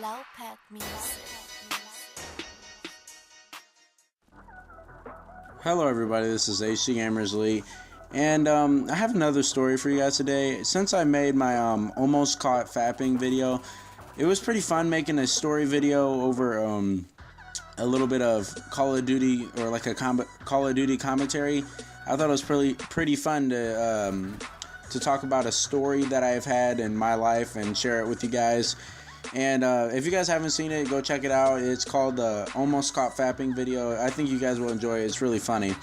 Pack Music. Hello everybody, this is AC Gamers Lee, and I have another story for you guys today. Since I made my almost caught fapping video, it was pretty fun making a story video over a little bit of Call of Duty, or like a Call of Duty commentary. I thought it was pretty fun to talk about a story that I've had in my life and share it with you guys. And if you guys haven't seen it, go check it out. It's called the Almost Caught Fapping video. I think you guys will enjoy it. It's really funny.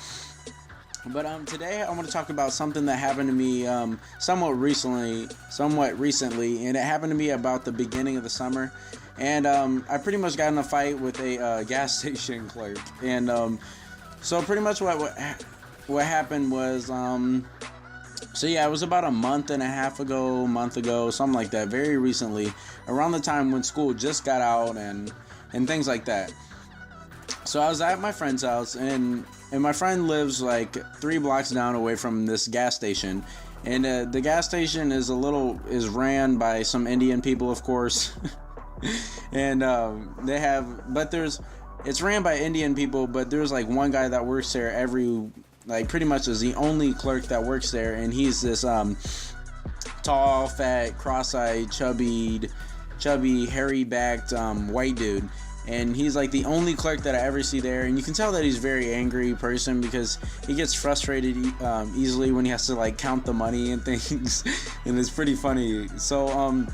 But today I want to talk about something that happened to me somewhat recently, and it happened to me about the beginning of the summer. And I pretty much got in a fight with a gas station clerk. And so pretty much what happened was so yeah, it was about a month ago, something like that, very recently, around the time when school just got out and things like that. So I was at my friend's house, and my friend lives like 3 blocks down away from this gas station. And the gas station is ran by some Indian people, of course. And it's ran by Indian people, but there's like one guy that works there pretty much is the only clerk that works there, and he's this tall, fat, cross-eyed, chubby, hairy-backed white dude. And he's like the only clerk that I ever see there, and you can tell that he's a very angry person because he gets frustrated easily when he has to like count the money and things. And it's pretty funny. So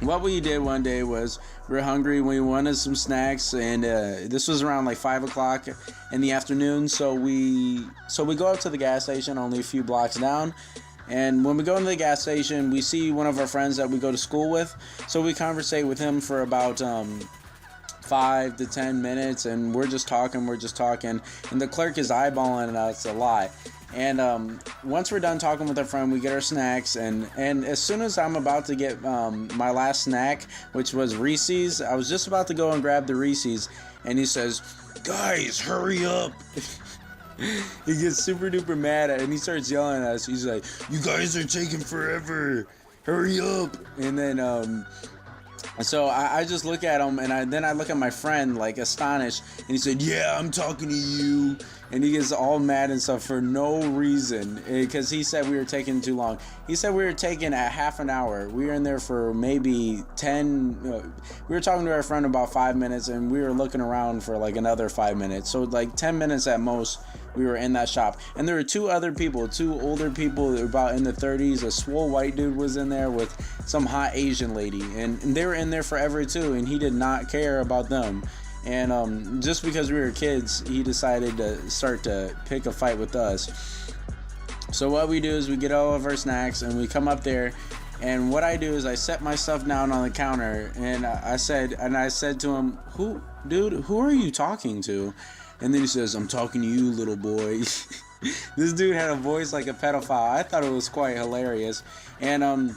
what we did one day was we were hungry, we wanted some snacks, and this was around like 5 o'clock in the afternoon. So we go up to the gas station only a few blocks down. And when we go into the gas station, we see one of our friends that we go to school with. So we conversate with him for about 5 to 10 minutes, and we're just talking, and the clerk is eyeballing us a lot. And once we're done talking with our friend, we get our snacks, and as soon as I'm about to get my last snack, which was Reese's, I was just about to go and grab the Reese's, and he says, "Guys, hurry up." He gets super duper mad and he starts yelling at us. He's like, "You guys are taking forever, hurry up." And then so I just look at him, and then I look at my friend like astonished, and he said, "Yeah, I'm talking to you." And he gets all mad and stuff for no reason, because he said we were taking too long. He said we were taking a half an hour. We were in there for maybe 10. We were talking to our friend about 5 minutes, and we were looking around for like another 5 minutes. So like 10 minutes at most, we were in that shop. And there were two older people about in the 30s. A swole white dude was in there with some hot Asian lady, and they were in there forever too, and he did not care about them. And just because we were kids, he decided to start to pick a fight with us. So what we do is we get all of our snacks and we come up there, and what I do is I set my stuff down on the counter, and I said to him, who are you talking to?" And then he says, "I'm talking to you, little boy." This dude had a voice like a pedophile. I thought it was quite hilarious. And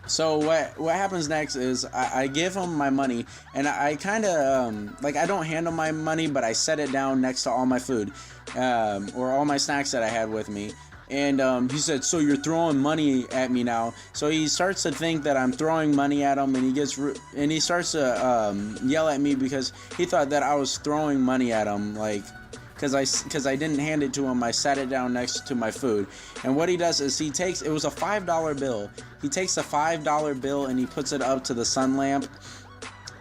so what happens next is I give him my money, and I kind of I don't handle my money, but I set it down next to all my food, or all my snacks that I had with me. And he said, "So you're throwing money at me now?" So he starts to think that I'm throwing money at him, and he starts to yell at me because he thought that I was throwing money at him, like because I didn't hand it to him. I sat it down next to my food. And what he does is it was a $5 bill. He takes a $5 bill and he puts it up to the sun lamp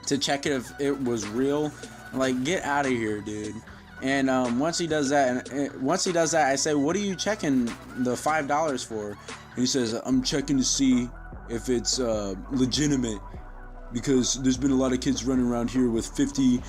to check it if it was real. Like, get out of here, dude. And once he does that, I say, "What are you checking the $5 for?" And he says, "I'm checking to see if it's legitimate, because there's been a lot of kids running around here with $50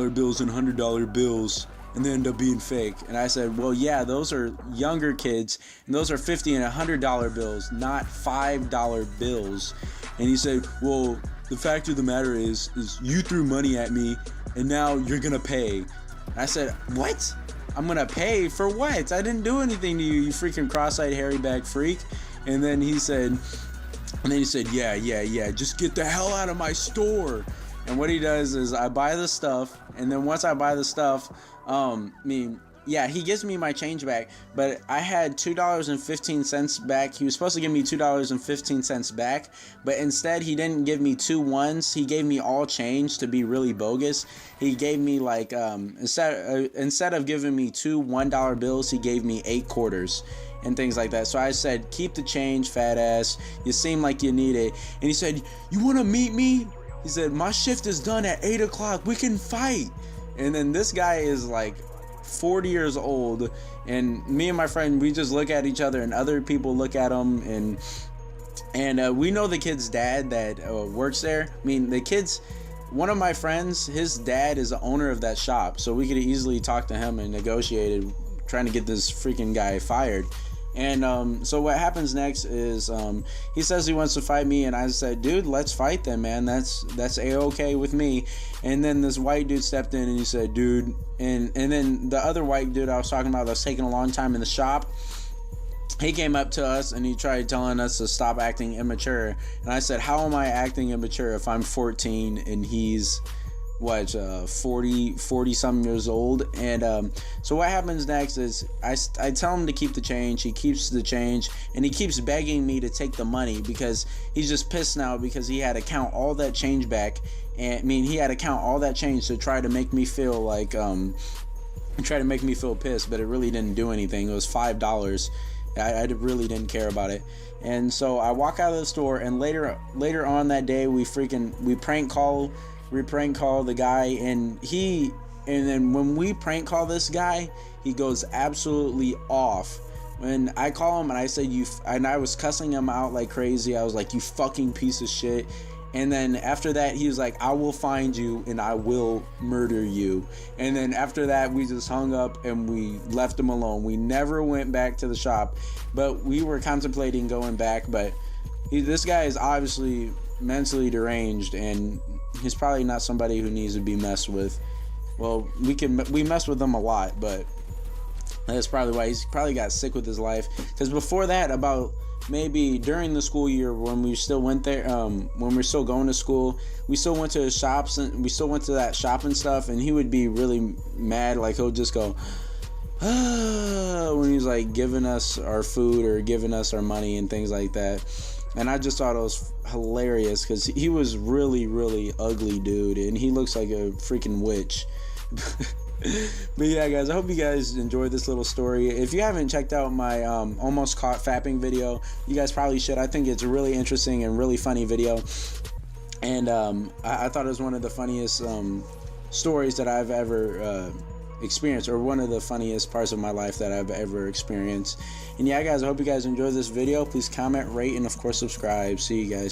bills and $100 bills, and they end up being fake." And I said, "Well, yeah, those are younger kids, and those are $50 and $100 bills, not $5 bills." And he said, "Well, the fact of the matter is you threw money at me, and now you're gonna pay." And I said, "What? I'm gonna pay for what? I didn't do anything to you, you freaking cross-eyed hairy-back freak." And then he said, yeah, "Just get the hell out of my store." And what he does is I buy the stuff, and then once I buy the stuff, yeah, he gives me my change back, but I had $2.15 back. He was supposed to give me $2.15 back, but instead he didn't give me 2 ones. He gave me all change to be really bogus. He gave me like instead of giving me 2 $1 bills, he gave me 8 quarters and things like that. So I said, keep the change, fat ass. You seem like you need it. And he said, you want to meet me? He said, my shift is done at 8 o'clock. We can fight. And then this guy is like 40 years old, and me and my friend, we just look at each other, and other people look at him, and we know the kid's dad that works there. I mean, the kid's one of my friends, his dad is the owner of that shop, so we could easily talk to him and negotiate trying to get this freaking guy fired. And so what happens next is he says he wants to fight me, and I said, dude, let's fight then, man. That's a-okay with me. And then this white dude stepped in and he said, dude, and then the other white dude I was talking about that was taking a long time in the shop, he came up to us and he tried telling us to stop acting immature. And I said, how am I acting immature if I'm 14 and he's 40 something years old? And so what happens next is I tell him to keep the change. He keeps the change, and he keeps begging me to take the money because he's just pissed now because he had to count all that change back. And I mean, he had to count all that change to try to make me feel like try to make me feel pissed, but it really didn't do anything. It was $5. I really didn't care about it. And so I walk out of the store, and later on that day we prank call the guy, and then when we prank call this guy, he goes absolutely off. When I call him and I said and I was cussing him out like crazy. I was like, you fucking piece of shit. And then after that, he was like, I will find you and I will murder you. And then after that, we just hung up and we left him alone. We never went back to the shop, but we were contemplating going back. But this guy is obviously mentally deranged, and he's probably not somebody who needs to be messed with. Well, we mess with him a lot, but that's probably why he's probably got sick with his life. Because before that, about maybe during the school year when we still went there, when we're still going to school, we still went to his shops, and we still went to that shop and stuff, and he would be really mad. Like, he'll just go when he's like giving us our food or giving us our money and things like that. And I just thought it was hilarious because he was really, really ugly dude, and he looks like a freaking witch. But yeah, guys, I hope you guys enjoyed this little story. If you haven't checked out my almost caught fapping video, you guys probably should. I think it's a really interesting and really funny video, and I thought it was one of the funniest stories that I've ever experienced, or one of the funniest parts of my life that I've ever experienced. And yeah, guys, I hope you guys enjoyed this video. Please comment, rate, and of course subscribe. See you guys.